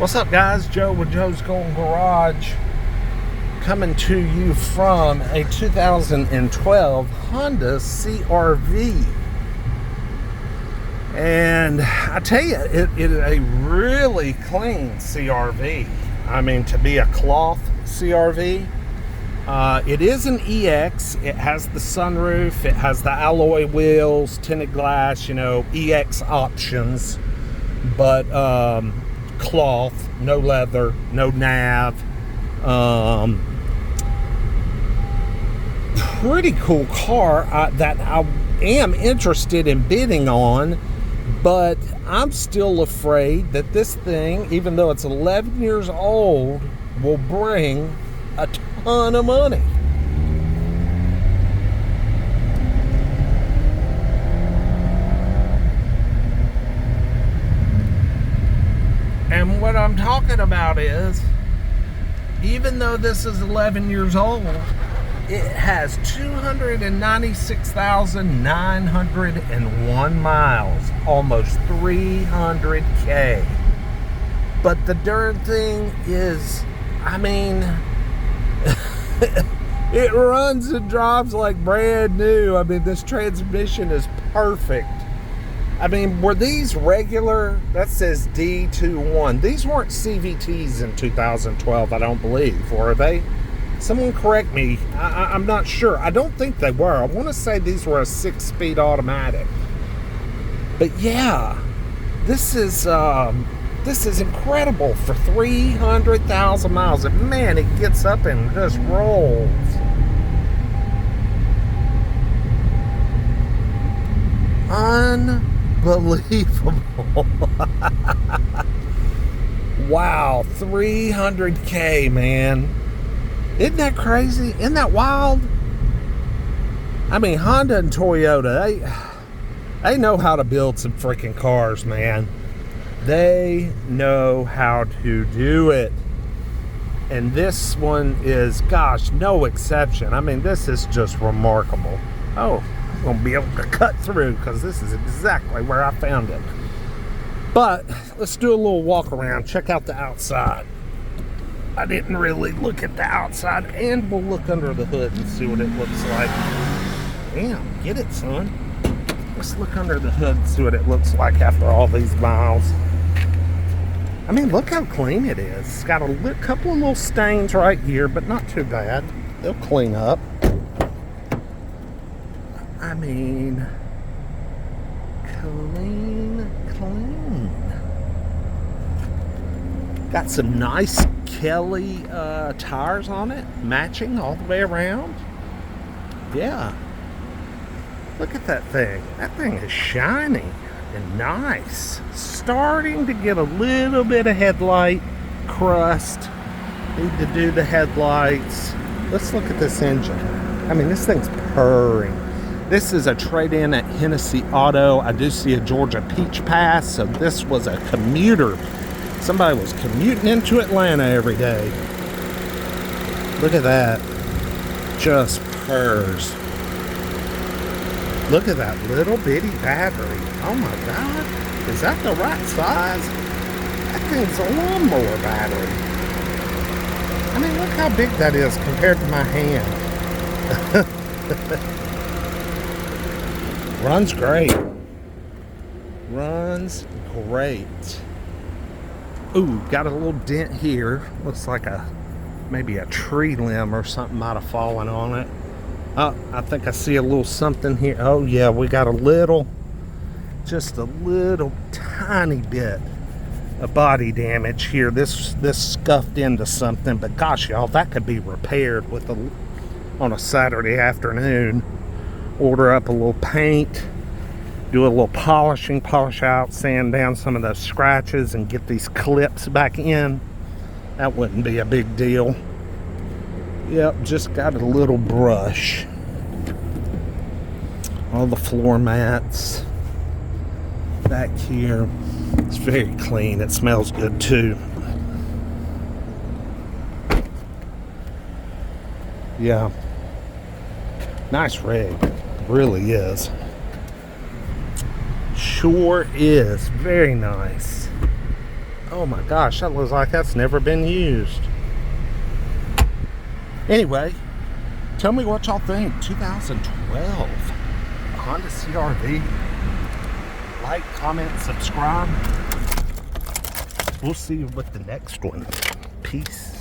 What's up, guys? Joe with Joe's Golden Garage, coming to you from a 2012 Honda CRV. And I tell you, it is a really clean CRV. I mean, to be a cloth CRV. It is an EX. It has the sunroof. It has the alloy wheels, tinted glass, EX options. But cloth, no leather, no nav. Pretty cool car that I am interested in bidding on, but I'm still afraid that this thing, even though it's 11 years old, will bring a ton of money. And what I'm talking about is, even though this is 11 years old, it has 296,901 miles, almost 300K. But the darn thing is, I mean, it runs and drives like brand new. I mean, this transmission is perfect. I mean, were these regular? That says D21. These weren't CVTs in 2012, I don't believe. Were they? Someone correct me. I'm not sure. I don't think they were. I want to say these were a 6-speed automatic. But yeah, this is incredible for 300,000 miles. And man, it gets up and just rolls. Unbelievable. Wow, 300K, man. Isn't that crazy? Isn't that wild? I mean, Honda and Toyota, they know how to build some freaking cars, man. They know how to do it. And this one is, gosh, no exception. I mean, this is just remarkable. Oh, I'm going to be able to cut through because this is exactly where I found it. But let's do a little walk around. Check out the outside. I didn't really look at the outside, and we'll look under the hood and see what it looks like. Damn, get it, son. Let's look under the hood and see what it looks like after all these miles. I mean, look how clean it is. It's got a couple of little stains right here, but not too bad. They'll clean up. I mean, clean. Got some nice Kelly tires on it, matching all the way around. Yeah. Look at that thing. That thing is shiny and nice. Starting to get a little bit of headlight crust. Need to do the headlights. Let's look at this engine. I mean, this thing's purring. This is a trade-in at Hennessy Auto. I do see a Georgia Peach Pass, so this was a commuter. Somebody was commuting into Atlanta every day. Look at that. Just purrs. Look at that little bitty battery. Oh my God. Is that the right size? That thing's a lawnmower battery. I mean, look how big that is compared to my hand. Runs great. Runs great. Ooh, got a little dent here. Looks like maybe a tree limb or something might have fallen on it. Oh, I think I see a little something here. Oh yeah, we got just a little tiny bit of body damage here. This scuffed into something, but gosh, y'all, that could be repaired on a Saturday afternoon. Order up a little paint, do a little polishing, polish out, sand down some of those scratches, and get these clips back in. That wouldn't be a big deal. Yep, just got a little brush. All the floor mats back here. It's very clean. It smells good too. Yeah. Nice rig. Really is. Sure is. Very nice. Oh my gosh, that looks like that's never been used. Anyway, tell me what y'all think. 2012 Honda CRV. Like, comment, subscribe. We'll see you with the next one. Peace.